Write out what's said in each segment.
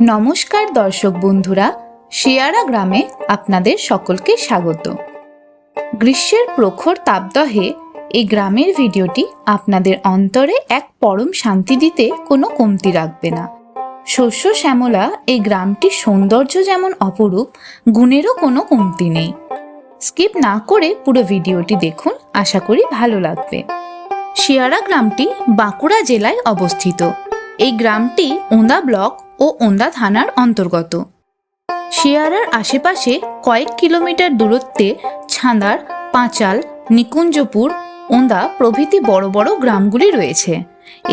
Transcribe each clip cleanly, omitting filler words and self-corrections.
নমস্কার দর্শক বন্ধুরা, শিয়ারা গ্রামে আপনাদের সকলকে স্বাগত। গ্রীষ্মের প্রখর তাপদহে এই গ্রামের ভিডিওটি আপনাদের অন্তরে এক পরম শান্তি দিতে কোনো কমতি রাখবে না। শস্য শ্যামলা এই গ্রামটির সৌন্দর্য যেমন অপরূপ, গুণেরও কোনো কমতি নেই। স্কিপ না করে পুরো ভিডিওটি দেখুন, আশা করি ভালো লাগবে। শিয়ারা গ্রামটি বাঁকুড়া জেলায় অবস্থিত। এই গ্রামটি ওন্দা ব্লক ও ওন্দা থানার অন্তর্গত। শিয়ারার আশেপাশে কয়েক কিলোমিটার দূরত্বে ছাঁদার, পাঁচাল, নিকুঞ্জপুর, ওন্দা প্রভৃতি বড় বড় গ্রামগুলি রয়েছে।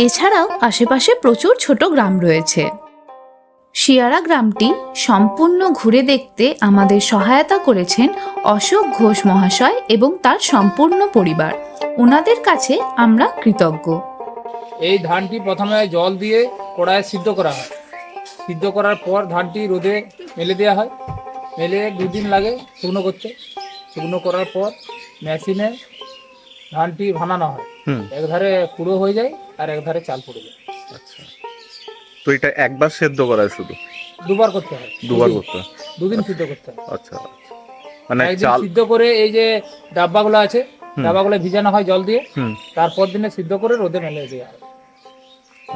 এছাড়াও আশেপাশে প্রচুর ছোট গ্রাম রয়েছে। শিয়ারা গ্রামটি সম্পূর্ণ ঘুরে দেখতে আমাদের সহায়তা করেছেন অশোক ঘোষ মহাশয় এবং তার সম্পূর্ণ পরিবার। ওনাদের কাছে আমরা কৃতজ্ঞ। এই ধানটি প্রথমে জল দিয়ে কড়াইয়ে সিদ্ধ করা হয়। সিদ্ধ করার পর ধানটি রোদে মেলে দেওয়া হয়। মেলে 2 দিন লাগে শুকনো করতে। শুকনো করার পর মেশিনে ধানটি ভানানো হয়। একধারে কুড়ো হয়ে যায় আর একধারে চাল পড়ে যায়। আচ্ছা, তো এটা একবার সেদ্ধ করা শুধু? দুবার করতে হয়। দুবার করতে হয়? 2 দিন সিদ্ধ করতে হয়। আচ্ছা, মানে একদিন চাল সিদ্ধ করে এই যে ডাব্বাগুলো আছে, ডাব্বাগুলো ভিজানো হয় জল দিয়ে। তারপর দিনে সিদ্ধ করে রোদে মেলে দেওয়া হয়।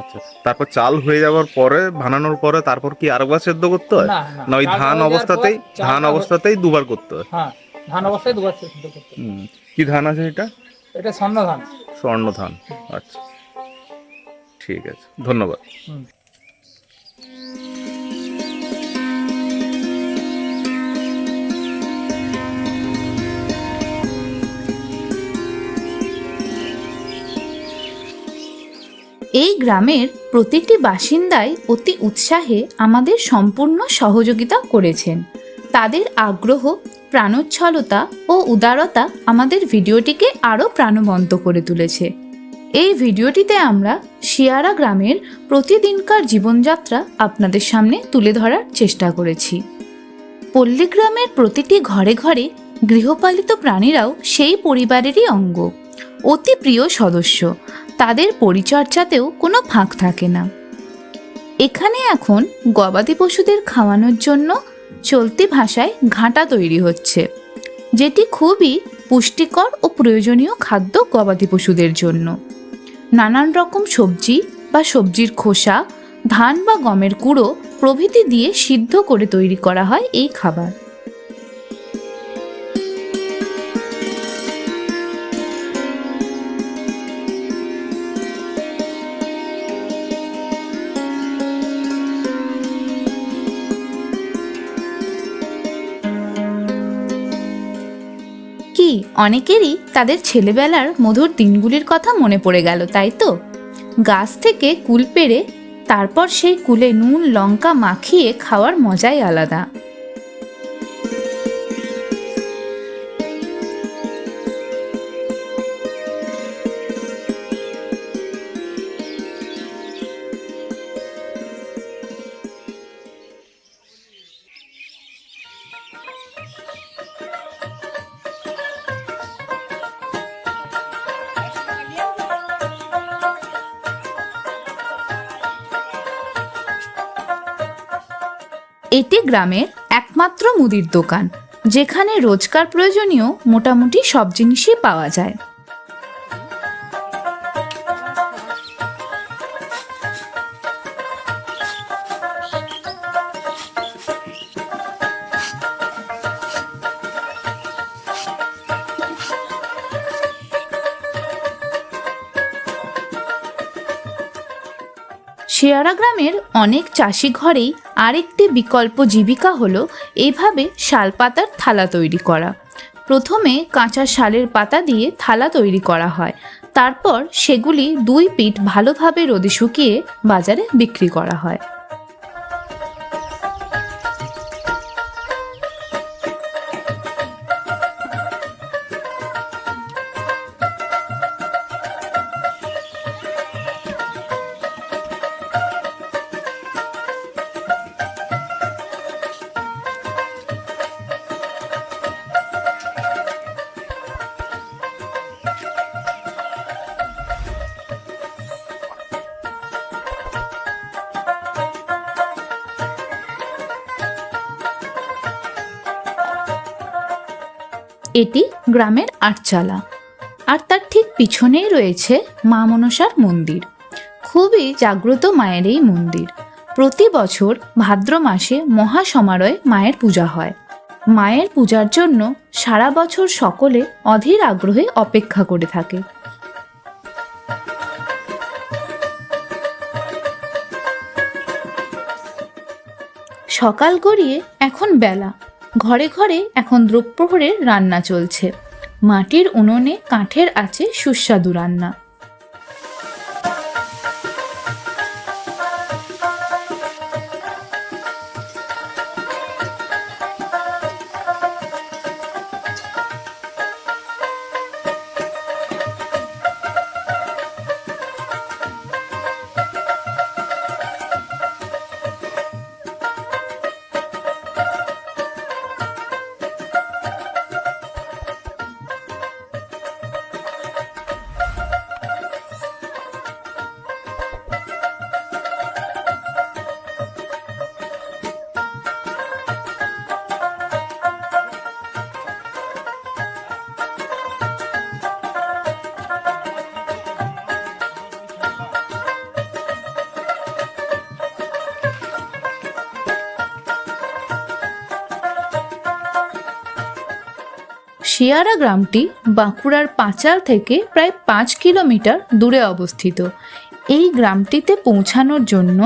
আচ্ছা, তারপর চাল হয়ে যাওয়ার পরে, ভানানোর পরে তারপর কি আরেকবার সেদ্ধ করতে হয়? না ওই ধান অবস্থাতেই দুবার করতে হয়? হ্যাঁ, ধান অবস্থায় দুবার সিদ্ধ করতে হয়। কি ধান আছে এটা? এটা স্বর্ণ ধান। স্বর্ণ ধান। আচ্ছা, ঠিক আছে, ধন্যবাদ। এই গ্রামের প্রতিটি বাসিন্দাই অতি উৎসাহে আমাদের সম্পূর্ণ সহযোগিতা করেছেন। তাদের আগ্রহ, প্রাণোচ্ছলতা ও উদারতা আমাদের ভিডিওটিকে আরও প্রাণবন্ত করে তুলেছে। এই ভিডিওটিতে আমরা শিয়ারা গ্রামের প্রতিদিনকার জীবনযাত্রা আপনাদের সামনে তুলে ধরার চেষ্টা করেছি। পল্লীগ্রামের প্রতিটি ঘরে ঘরে গৃহপালিত প্রাণীরাও সেই পরিবারেরই অঙ্গ, অতি প্রিয় সদস্য। তাদের পরিচর্যাতেও কোনো ফাঁক থাকে না। এখানে এখন গবাদি পশুদের খাওয়ানোর জন্য চলতি ভাষায় ঘাঁটা তৈরি হচ্ছে, যেটি খুবই পুষ্টিকর ও প্রয়োজনীয় খাদ্য গবাদি পশুদের জন্য। নানান রকম সবজি বা সবজির খোসা, ধান বা গমের কুড়ো প্রভৃতি দিয়ে সিদ্ধ করে তৈরি করা হয় এই খাবার। অনেকেরই তাদের ছেলেবেলার মধুর দিনগুলির কথা মনে পড়ে গেল, তাই তো? গাছ থেকে কুল পেড়ে তারপর সেই কুলে নুন লঙ্কা মাখিয়ে খাওয়ার মজাই আলাদা। এটি গ্রামের একমাত্র মুদির দোকান, যেখানে রোজকার প্রয়োজনীয় মোটামুটি সব জিনিসই পাওয়া যায়। শিয়ারা গ্রামের অনেক চাষি ঘরেই আরেকটি বিকল্প জীবিকা হলো এইভাবে শাল পাতার থালা তৈরি করা। প্রথমে কাঁচা শালের পাতা দিয়ে থালা তৈরি করা হয়, তারপর সেগুলি 2 পিঠ ভালোভাবে রোদে শুকিয়ে বাজারে বিক্রি করা হয়। এটি গ্রামের আটচালা, আর তার ঠিক পিছনেই রয়েছে মা মনসার মন্দির। খুবই জাগ্রত মায়ের এই মন্দির। প্রতি বছর ভাদ্র মাসে মহাসমারোহে মায়ের পূজা হয়। মায়ের পূজার জন্য সারা বছর সকলে অধীর আগ্রহে অপেক্ষা করে থাকে। সকাল গড়িয়ে এখন বেলা, ঘরে ঘরে এখন দ্রব্যপ্রহরের রান্না চলছে। মাটির উনুনে কাঠের আছে সুস্বাদু রান্না। শিয়ারা গ্রামটি বাঁকুড়ার পাঁচাল থেকে প্রায় 5 কিলোমিটার দূরে অবস্থিত। এই গ্রামটিতে পৌঁছানোর জন্য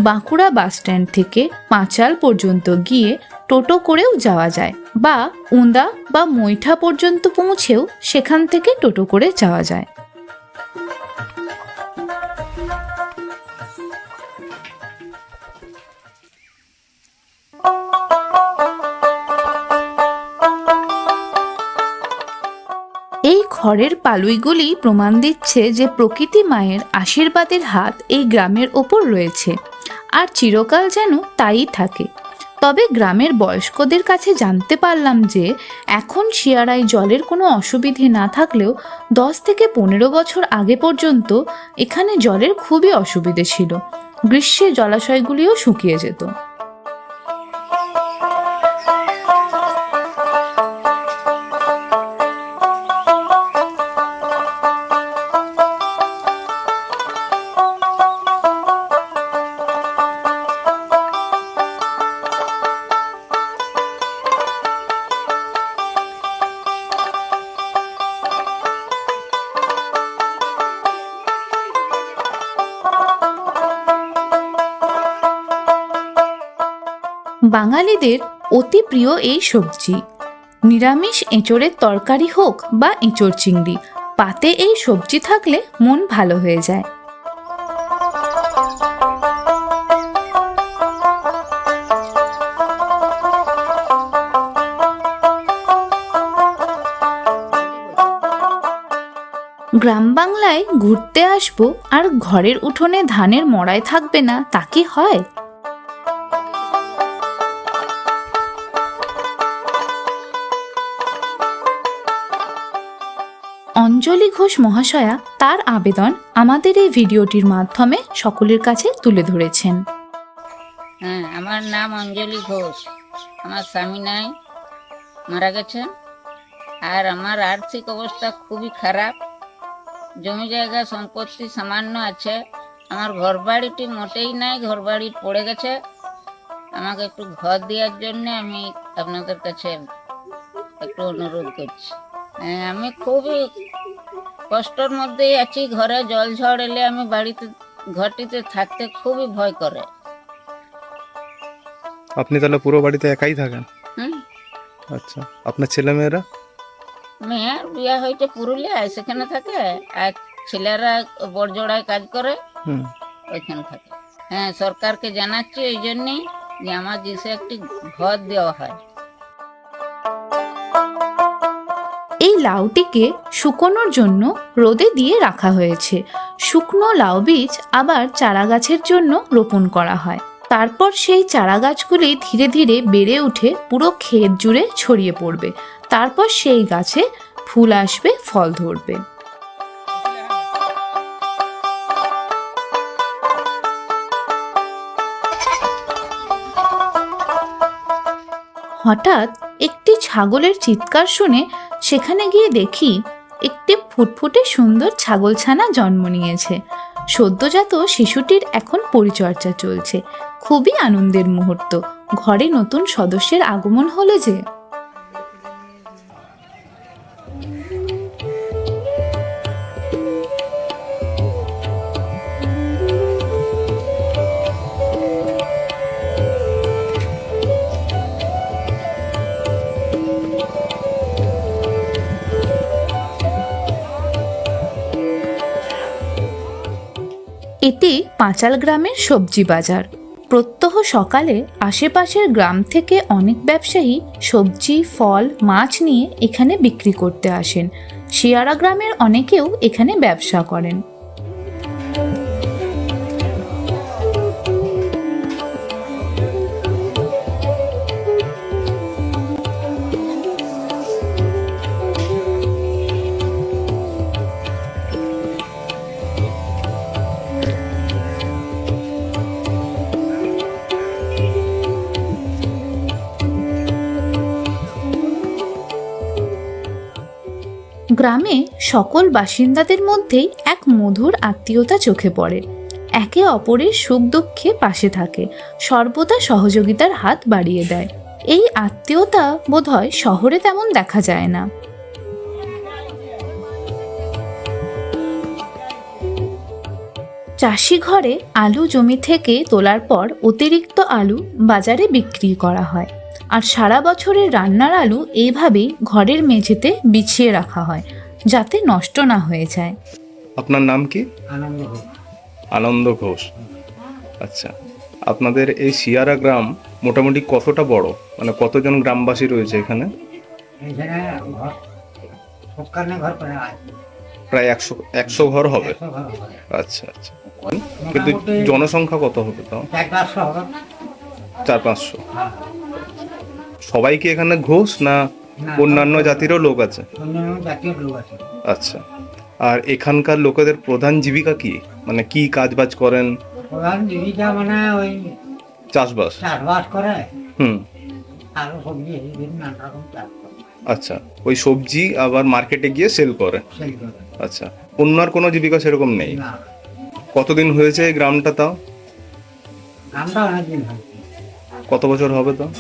বাঁকুড়া বাসস্ট্যান্ড থেকে পাঁচাল পর্যন্ত গিয়ে টোটো করেও যাওয়া যায়, বা উন্দা বা মৈঠা পর্যন্ত পৌঁছেও সেখান থেকে টোটো করে যাওয়া যায়। এই খড়ের পালুইগুলি প্রমাণ দিচ্ছে যে প্রকৃতি মায়ের আশীর্বাদের হাত এই গ্রামের ওপর রয়েছে, আর চিরকাল যেন তাই থাকে। তবে গ্রামের বয়স্কদের কাছে জানতে পারলাম যে এখন শিয়ারায় জলের কোনো অসুবিধে না থাকলেও 10 থেকে 15 বছর আগে পর্যন্ত এখানে জলের খুবই অসুবিধে ছিল। গ্রীষ্মে জলাশয়গুলিও শুকিয়ে যেত। বাঙালিদের অতি প্রিয় এই সবজি। নিরামিষ এঁচোড়ের তরকারি হোক বা এঁচোড় চিংড়ি, পাতে এই সবজি থাকলে মন ভালো হয়ে যায়। গ্রাম বাংলায় ঘুরতে আসবো আর ঘরের উঠোনে ধানের মড়াই থাকবে না, তা কি হয়? অঞ্জলি ঘোষ মহাশয়া তার আবেদন আমাদের এই ভিডিওটির মাধ্যমে সকলের কাছে তুলে ধরেছেন। হ্যাঁ, আমার নাম অঞ্জলি ঘোষ। আমার স্বামী নাই, মারা গেছেন, আর আমার আর্থিক অবস্থা খুবই খারাপ। জমি জায়গা সম্পত্তি সামান্য আছে, আমার ঘর বাড়িটি মোটেই নাই, ঘর বাড়ি পড়ে গেছে। আমাকে একটু ঘর দেওয়ার জন্য আমি আপনাদের কাছে একটু অনুরোধ করছি। আমি খুবই কষ্টের মধ্যেই আছি। ঘরে জল ঝড় এলে আমি ঘরটিতে থাকতে খুবই ভয় করে। আপনি তাহলে পুরো বাড়িতে একাই থাকেন? আচ্ছা, আপনার ছেলে মেয়েরা? মেয়ের বিয়ে হয়েছে পুরুলিয়ায়, সেখানে থাকে, আর ছেলেরা বড়জোড়ায় কাজ করে, ওইখানে থাকে। হ্যাঁ, সরকারকে জানাচ্ছি এই জন্যই যে আমার দেশে একটি ঘর দেওয়া হয়। এই লাউটিকে শুকোনোর জন্য রোদে দিয়ে রাখা হয়েছে। শুকনো লাউ বীজ আবার চারা গাছের জন্য রোপণ করা হয়। তারপর সেই চারা গাছগুলি ধীরে ধীরে বেড়ে উঠে পুরো ক্ষেত জুড়ে ছড়িয়ে পড়বে। তারপর সেই গাছে ফুল আসবে, ফল ধরবে। হঠাৎ একটি ছাগলের চিৎকার শুনে সেখানে গিয়ে দেখি একটি ফুটফুটে সুন্দর ছাগলছানা জন্ম নিয়েছে। সদ্যজাত শিশুটির এখন পরিচর্যা চলছে। খুবই আনন্দের মুহূর্ত। ঘরে নতুন সদস্যের আগমন হলো যে। এটি পাঁচাল গ্রামের সবজি বাজার। প্রত্যহ সকালে আশেপাশের গ্রাম থেকে অনেক ব্যবসায়ী সবজি, ফল, মাছ নিয়ে এখানে বিক্রি করতে আসেন। শিয়ারা গ্রামের অনেকেও এখানে ব্যবসা করেন। গ্রামে সকল বাসিন্দাদের মধ্যেই এক মধুর আত্মীয়তা চোখে পড়ে। একে অপরের সুখ দুঃখে পাশে থাকে, সর্বদা সহযোগিতার হাত বাড়িয়ে দেয়। এই আত্মীয়তা বোধহয় শহরে তেমন দেখা যায় না। চাষি ঘরে আলু জমি থেকে তোলার পর অতিরিক্ত আলু বাজারে বিক্রি করা হয়, আর সারা বছরের রান্নার আলু এইভাবেই ঘরের মেঝেতে বিছিয়ে রাখা হয় যাতে নষ্ট না হয়ে যায়। আপনার নাম কি? আনন্দ ঘোষ। আচ্ছা, আপনাদের এই শিয়ারা গ্রাম মোটামুটি কতটা বড়, মানে কতজন গ্রামবাসী রয়েছে এখানে? প্রায় 100 ঘর হবে। আচ্ছা আচ্ছা, কিন্তু জনসংখ্যা কত হবে তাও? 400-500। সবাই কি এখানে ঘোষ না অন্যান্য জাতিরও লোক আছে? আচ্ছা, আর এখানকার লোকেদের প্রধান জীবিকা কি, মানে কি কাজ বাজ করেন? প্রধান জীবিকা মানে ওই চাষবাস করে। আর সবজি বিভিন্ন রকম চাষ করে। আচ্ছা, ওই সবজি আবার মার্কেটে গিয়ে সেল করে। আচ্ছা, অন্য আর কোনো জীবিকা সেরকম নেই? কতদিন হয়েছে এই গ্রামটা তাও? গ্রামটা অনেকদিন হয়েছে। কত বছর হবে তাও?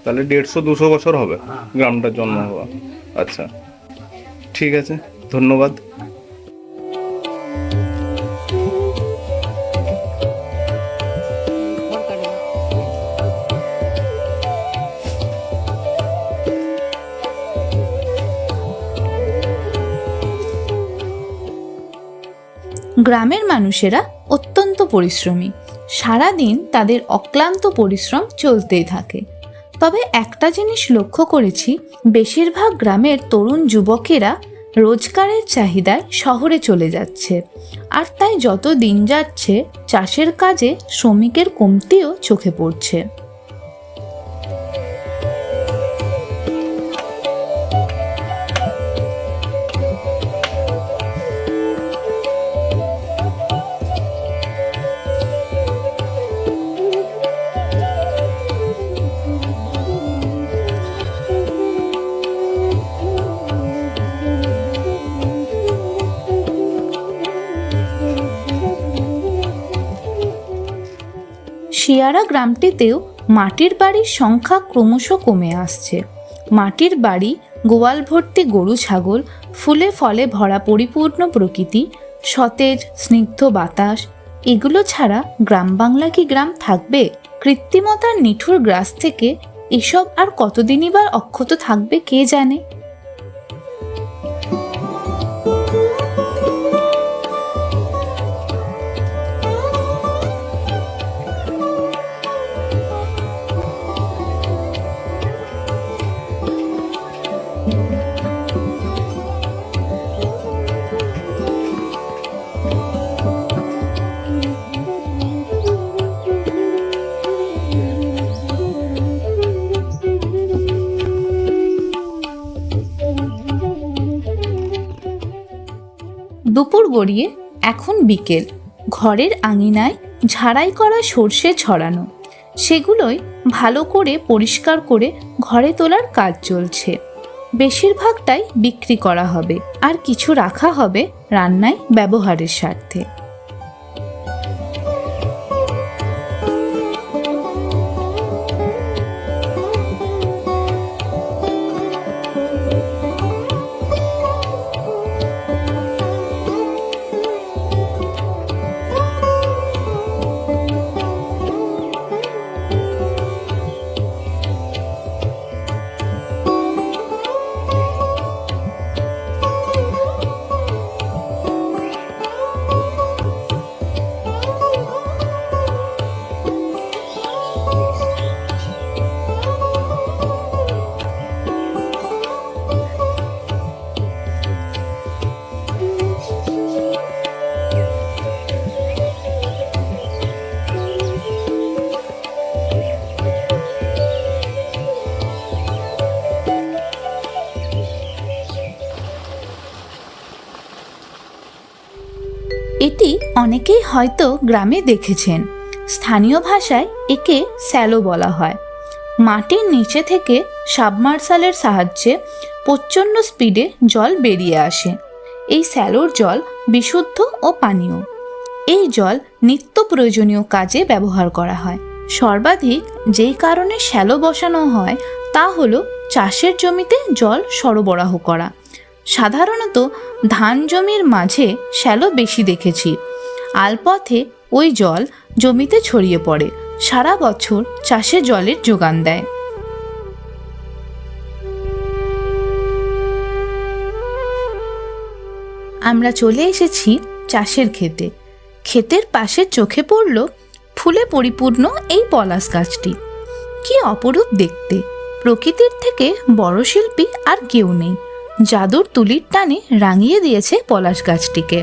তাহলে 150-200 বছর হবে গ্রামটার জন্ম হওয়া। আচ্ছা, ঠিক আছে, ধন্যবাদ। গ্রামের মানুষেরা অত্যন্ত পরিশ্রমী। সারাদিন তাদের অক্লান্ত পরিশ্রম চলতেই থাকে। তবে একটা জিনিস লক্ষ্য করেছি, বেশিরভাগ গ্রামের তরুণ যুবকেরা রোজগারের চাহিদায় শহরে চলে যাচ্ছে, আর তাই যত দিন যাচ্ছে চাষের কাজে শ্রমিকের কমতিও চোখে পড়ছে। শিয়ারা গ্রামটিতেও মাটির বাড়ির সংখ্যা ক্রমশ কমে আসছে। মাটির বাড়ি, গোয়াল ভর্তি গরু ছাগল, ফুলে ফলে ভরা পরিপূর্ণ প্রকৃতি, সতেজ স্নিগ্ধ বাতাস, এগুলো ছাড়া গ্রাম বাংলা কি গ্রাম থাকবে? কৃত্রিমতার নিঠুর গ্রাস থেকে এসব আর কতদিনই বা অক্ষত থাকবে কে জানে। দুপুর গড়িয়ে এখন বিকেল। ঘরের আঙিনায় ঝাড়াই করা সর্ষে ছড়ানো, সেগুলোই ভালো করে পরিষ্কার করে ঘরে তোলার কাজ চলছে। বেশিরভাগটাই বিক্রি করা হবে আর কিছু রাখা হবে রান্নায় ব্যবহারের স্বার্থে। এটি অনেকেই হয়তো গ্রামে দেখেছেন। স্থানীয় ভাষায় একে স্যালো বলা হয়। মাটির নিচে থেকে সাবমার্সালের সাহায্যে প্রচণ্ড স্পিডে জল বেরিয়ে আসে। এই স্যালোর জল বিশুদ্ধ ও পানীয়। এই জল নিত্য প্রয়োজনীয় কাজে ব্যবহার করা হয়। সর্বাধিক যেই কারণে স্যালো বসানো হয় তা হলো চাষের জমিতে জল সরবরাহ করা। সাধারণত ধান জমির মাঝে শ্যালো বেশি দেখেছি। আলপথে ওই জল জমিতে ছড়িয়ে পড়ে, সারা বছর চাষে জলের যোগান দেয়। আমরা চলে এসেছি চাষের ক্ষেতে। ক্ষেতের পাশে চোখে পড়ল ফুলে পরিপূর্ণ এই পলাশ গাছটি। কি অপরূপ দেখতে! প্রকৃতির থেকে বড় শিল্পী আর কেউ নেই। জাদুর তুলির টানে রাঙিয়ে দিয়েছে পলাশ গাছটিকে।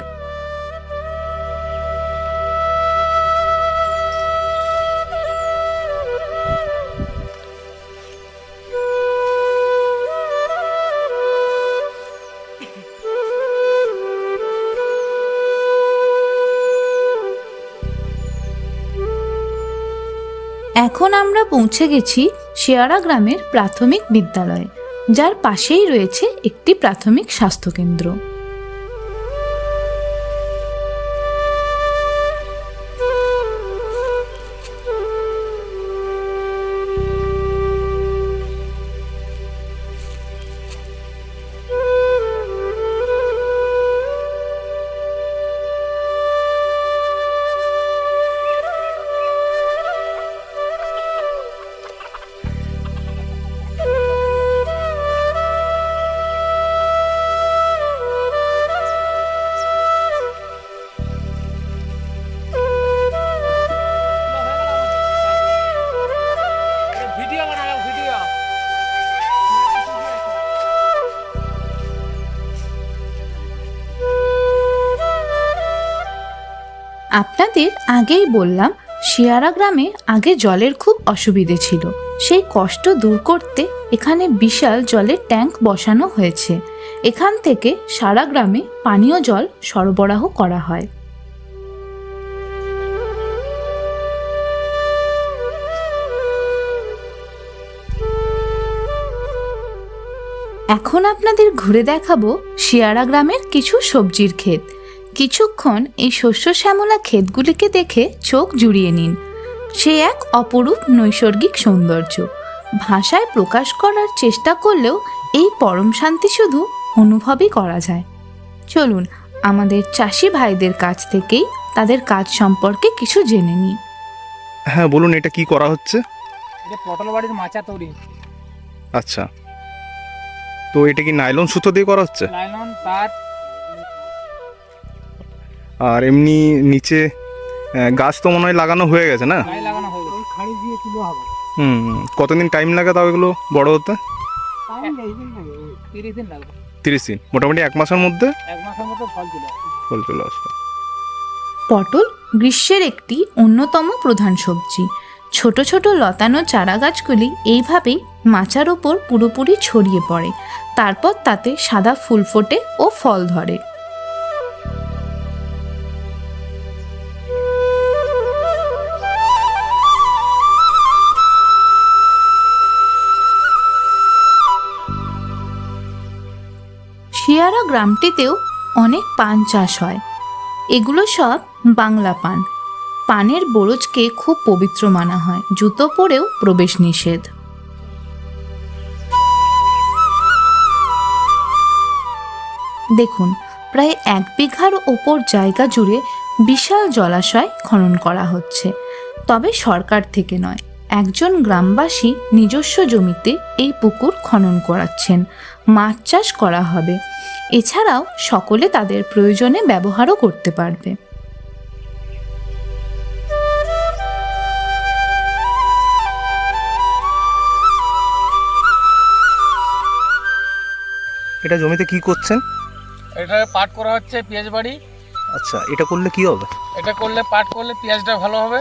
এখন আমরা পৌঁছে গেছি শেয়ারা গ্রামের প্রাথমিক বিদ্যালয়ে, যার পাশেই রয়েছে একটি প্রাথমিক স্বাস্থ্যকেন্দ্র। আপনাদের আগেই বললাম শেয়ারা গ্রামে আগে জলের খুব অসুবিধে ছিল। সেই কষ্ট দূর করতে এখানে বিশাল জলের ট্যাঙ্ক বসানো হয়েছে। এখান থেকে সারা গ্রামে পানীয় জল সরবরাহ করা হয়। এখন আপনাদের ঘুরে দেখাবো শেয়ারা গ্রামের কিছু সবজির ক্ষেত। কিছুক্ষণ এই শস্য শ্যামলা ক্ষেতগুলিকে দেখে চোখ জুড়িয়ে নিন। সে এক অপরূপ নৈসর্গিক সৌন্দর্য। ভাষায় প্রকাশ করার চেষ্টা করলেও এই পরম শান্তি শুধু অনুভবই করা যায়। চলুন আমাদের চাষি ভাইদের কাছ থেকেই তাদের কাজ সম্পর্কে কিছু জেনে নিই। হ্যাঁ বলুন, এটা কি করা হচ্ছে? এটা পটল বাড়ির মাচা তৈরি। আচ্ছা, তো এটা কি নাইলন সুতো দিয়ে করা হচ্ছে? নাইলন তার আর এমনি নিচে গাছ তো মনে হয় লাগানো হয়ে গেছে না? গায়ে লাগানো হয়ে গেছে। খাড়ি দিয়ে তুলো হবে। কতদিন টাইম লাগে তাও এগুলো বড় হতে? 30 দিন লাগবে। 30 দিন, মোটামুটি 1 মাসের মধ্যে এক মাসের মতো ফল চলে আসবে। ফল চলে আসবে। পটল গ্রীষ্মের একটি অন্যতম প্রধান সবজি। ছোট ছোট লতানো চারা গাছগুলি এইভাবেই মাচার ওপর পুরোপুরি ছড়িয়ে পড়ে। তারপর তাতে সাদা ফুল ফোটে ও ফল ধরে। গ্রামটিতেও অনেক পান চাষ হয়। এগুলো সব বাংলা পান। পানের বরজকে খুব পবিত্র মানা হয়, জুতো পরেও প্রবেশ নিষেধ। দেখুন, প্রায় 1 বিঘার ওপর জায়গা জুড়ে বিশাল জলাশয় খনন করা হচ্ছে, তবে সরকার থেকে নয়। একজন গ্রামবাসী নিজস্ব জমিতে এই পুকুর খনন করাচ্ছেন, মাছ চাষ করা হবে। এছাড়াও সকলে তাদের প্রয়োজনে ব্যবহারও করতে পারবে। এটা জমিতে কি করছেন? এটা পাট করা হচ্ছে, পেঁয়াজ বাড়ি। আচ্ছা, এটা করলে কি হবে? এটা করলে পাট করলে পেঁয়াজটা ভালো হবে।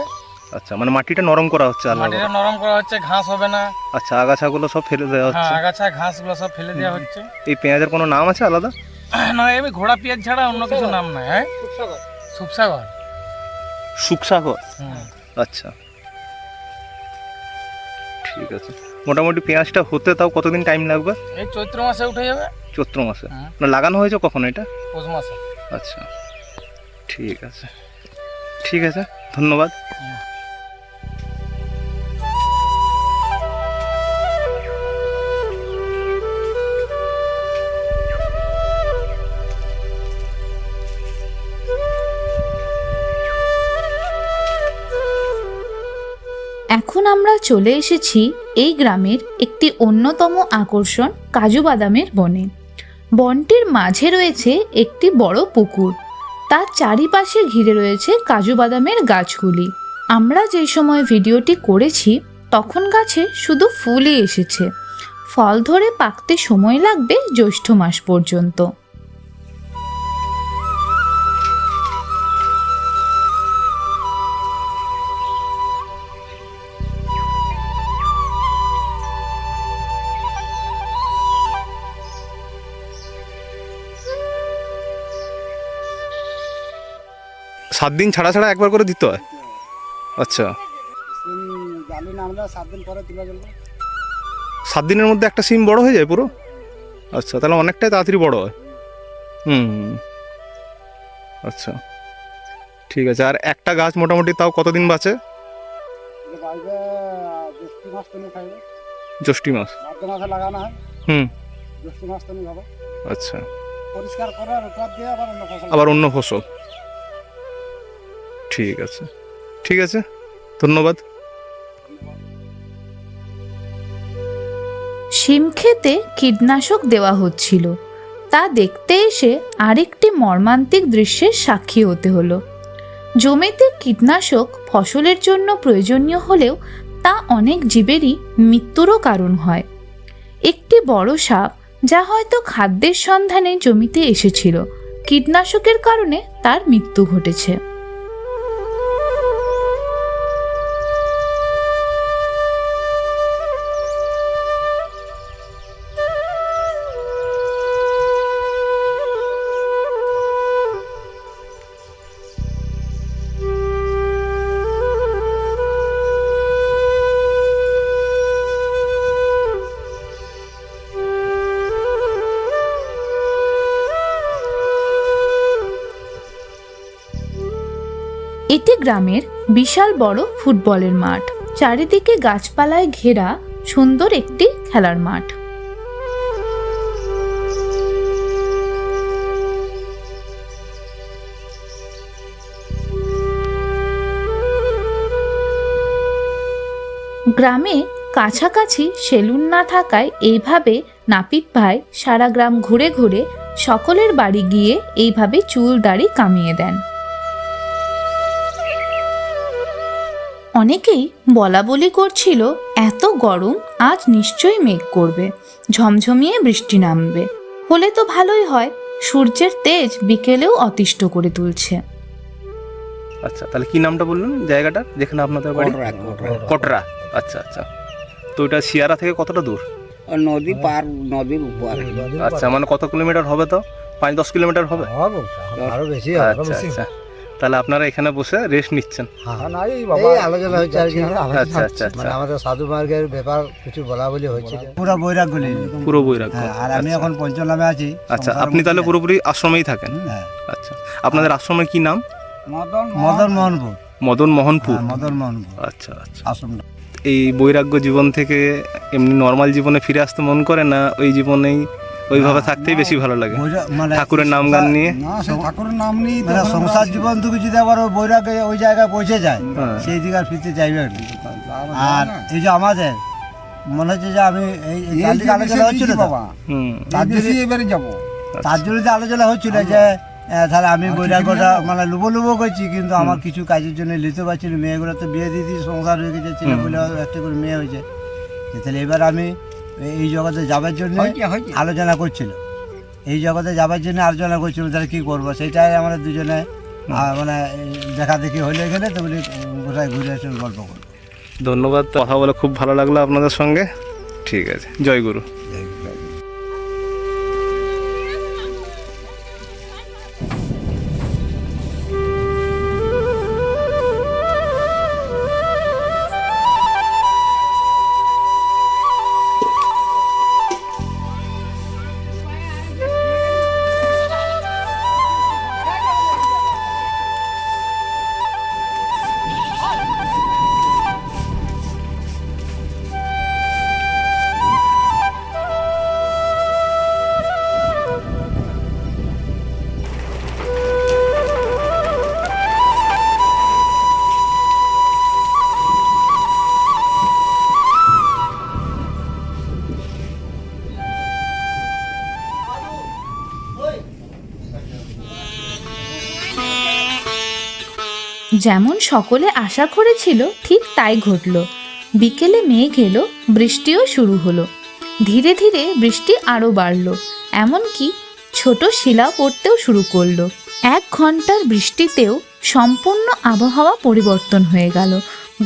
আচ্ছা, মানে মাটিটা নরম করা হচ্ছে আলাদা। মাটিটা নরম করা হচ্ছে, ঘাস হবে না। আচ্ছা, আগাছাগুলো সব ফেলে দেওয়া হ্যাঁ, হচ্ছে। আগাছা ঘাসগুলো সব ফেলে দেওয়া হচ্ছে। এই পেঁয়াজের কোনো নাম আছে আলাদা? না, এমনি ঘোড়া পেঁয়াজ ছাড়া অন্য কিছু নাম নাই। হ্যাঁ, সুপসাগর। সুখসাগর। হুম। আচ্ছা, ঠিক আছে। মোটামুটি পেঁয়াজটা হতে তাও কতদিন টাইম লাগবে? এই চৈত্র মাসে উঠে যাবে। চৈত্র মাসে? হ্যাঁ। না, লাগানো হয়েছে কখন এটা? পৌষ মাসে। আচ্ছা, ঠিক আছে, ঠিক আছে, ধন্যবাদ। এখন আমরা চলে এসেছি এই গ্রামের একটি অন্যতম আকর্ষণ কাজু বাদামের বনে। বনটির মাঝে রয়েছে একটি বড় পুকুর, তার চারিপাশে ঘিরে রয়েছে কাজু বাদামের গাছগুলি। আমরা যে সময় ভিডিওটি করেছি তখন গাছে শুধু ফুলই এসেছে, ফল ধরে পাকতে সময় লাগবে জ্যৈষ্ঠ মাস পর্যন্ত। সাত দিন ছাড়া ছাড়া একবার করে দিতে হয়? আচ্ছা, জালি নামলে 7 দিন পরে তুলে গেল। 7 দিনের মধ্যে একটা সিম বড় হয়ে যায় পুরো? আচ্ছা, তাহলে অনেকটাই তাড়াতাড়ি বড় হয়। আচ্ছা, ঠিক আছে। আর একটা গাছ মোটামুটি তাও কতদিন বাঁচে? বাইরে জ্যৈষ্ঠ মাস থেকে খাইবে। জ্যৈষ্ঠ মাস? ভাদ্র মাসে লাগানো হয়। জ্যৈষ্ঠ মাস থেকে হবে। আচ্ছা, পরিষ্কার করে রোটার দিয়ে আবার আবার অন্য ফসল। ঠিক আছে, ঠিক আছে, ধন্যবাদ। শিম খেতে কীটনাশক দেওয়া হচ্ছিল, তা দেখতে এসে আরেকটি মর্মান্তিক দৃশ্যের সাক্ষী হতে হলো। জমিতে কীটনাশক ফসলের জন্য প্রয়োজনীয় হলেও তা অনেক জীবেরই মৃত্যুরও কারণ হয়। একটি বড় সাপ, যা হয়তো খাদ্যের সন্ধানে জমিতে এসেছিল, কীটনাশকের কারণে তার মৃত্যু ঘটেছে। এটি গ্রামের বিশাল বড় ফুটবলের মাঠ, চারিদিকে গাছপালায় ঘেরা সুন্দর একটি খেলার মাঠ। গ্রামে কাছাকাছি সেলুন না থাকায় এইভাবে নাপিত ভাই সারা গ্রাম ঘুরে ঘুরে সকলের বাড়ি গিয়ে এইভাবে চুল দাড়ি কামিয়ে দেন। অনেকেই বলা বলি করছিল, এত গরম, আজ নিশ্চয়ই মেঘ করবে, ঝমঝমিয়ে বৃষ্টি নামবে, হলে তো ভালোই হয়। সূর্যের তেজ বিকেলেও অতিষ্ঠ করে তুলছে। আচ্ছা, তাহলে কি নামটা বললেন জায়গাটা যেখানে আপনাদের বাড়ি? কটরা। আচ্ছা, আচ্ছা। তো এটা শিয়ারা থেকে কতটা দূর? নদী পার, নদীর উপর। আচ্ছা, মানে কত কিলোমিটার হবে? তো 5-10 কিলোমিটার হবে? আরো বেশি। আচ্ছা, আচ্ছা। তাহলে আপনারা এখানে বসে রেস্ট নিচ্ছেন। না এই বাবা এই আলোচনা হচ্ছে আর কি আচ্ছা আচ্ছা আচ্ছা, মানে আমাদের সাধু মার্গের ব্যাপার কিছু বলা বলি হচ্ছে পুরো বৈরাগ্য নিয়ে। পুরো বৈরাগ্য। হ্যাঁ, আর আমি এখন পঞ্চনামে আছি। আচ্ছা, আপনি তাহলে পুরোপুরি আশ্রমেই থাকেন? হ্যাঁ। আচ্ছা, আপনাদের আশ্রমের কি নাম? মদন মোহনপুর। মদন মোহনপুর। হ্যাঁ, মদন মোহনপুর আচ্ছা আচ্ছা। আশ্রমটা। এই বৈরাগ্য জীবন থেকে এমনি নর্মাল জীবনে ফিরে আসতে মন করে না? ওই জীবনেই ওইভাবে থাকতেই বেশি ভালো লাগে, মানে ঠাকুরের নাম গান নিয়ে? ঠাকুরের নাম নিয়ে মানে সংসার জীবন থেকে যদি আবার ওই বৈরাগ্যে ওই জায়গায় পৌঁছে যায়, হ্যাঁ। সেই দিকে আর ফিরতে চাইবে আর কি। আর এই যে আমাদের মনে হচ্ছে যে আমি এই চারদিকে আলোচনা হচ্ছিল তো, এবারে যাবো তার জন্য যে আলোচনা হচ্ছিল যে তাহলে আমি বৈরাগ্যটা মানে লুবো করছি, কিন্তু আমার কিছু কাজের জন্য নিতে পারছি না। মেয়েগুলো তো বিয়ে দিয়ে দিয়ে সংসার হয়ে গেছে, ছেলে বলে একটা করে মেয়ে হয়েছে। তাহলে এবার আমি এই জগতে যাবার জন্য আলোচনা করছিল, এই জগতে যাবার জন্য আলোচনা করছিল, তাহলে কী করবো সেইটাই আমরা দুজনে মানে দেখা দেখি হলে এখানে তো বলি কোথায় ঘুরে এসে গল্প করবো। ধন্যবাদ, কথা বলে খুব ভালো লাগলো আপনাদের সঙ্গে। ঠিক আছে, জয় গুরু। যেমন সকলে আশা করেছিল ঠিক তাই ঘটল। বিকেলে মেঘ এলো, বৃষ্টিও শুরু হলো। ধীরে ধীরে বৃষ্টি আরও বাড়ল, এমনকি ছোট শিলা পড়তেও শুরু করলো। 1 ঘন্টার বৃষ্টিতেও সম্পূর্ণ আবহাওয়া পরিবর্তন হয়ে গেল।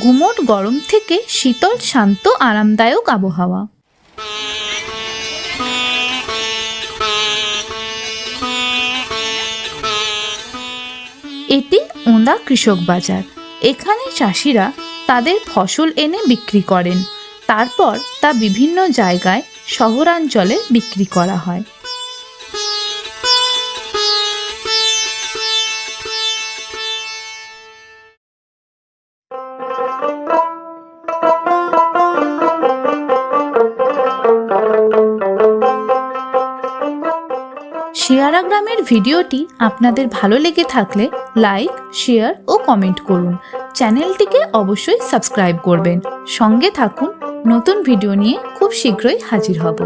গুমোট গরম থেকে শীতল, শান্ত, আরামদায়ক আবহাওয়া। এটি ওন্দা কৃষক বাজার। এখানে চাষিরা তাদের ফসল এনে বিক্রি করেন, তারপর তা বিভিন্ন জায়গায় শহরাঞ্চলে বিক্রি করা হয়। শিয়ারা গ্রামের ভিডিওটি আপনাদের ভালো লেগে থাকলে লাইক, শেয়ার ও কমেন্ট করুন। চ্যানেলটিকে অবশ্যই সাবস্ক্রাইব করবেন। সঙ্গে থাকুন, নতুন ভিডিও নিয়ে খুব শীঘ্রই হাজির হব।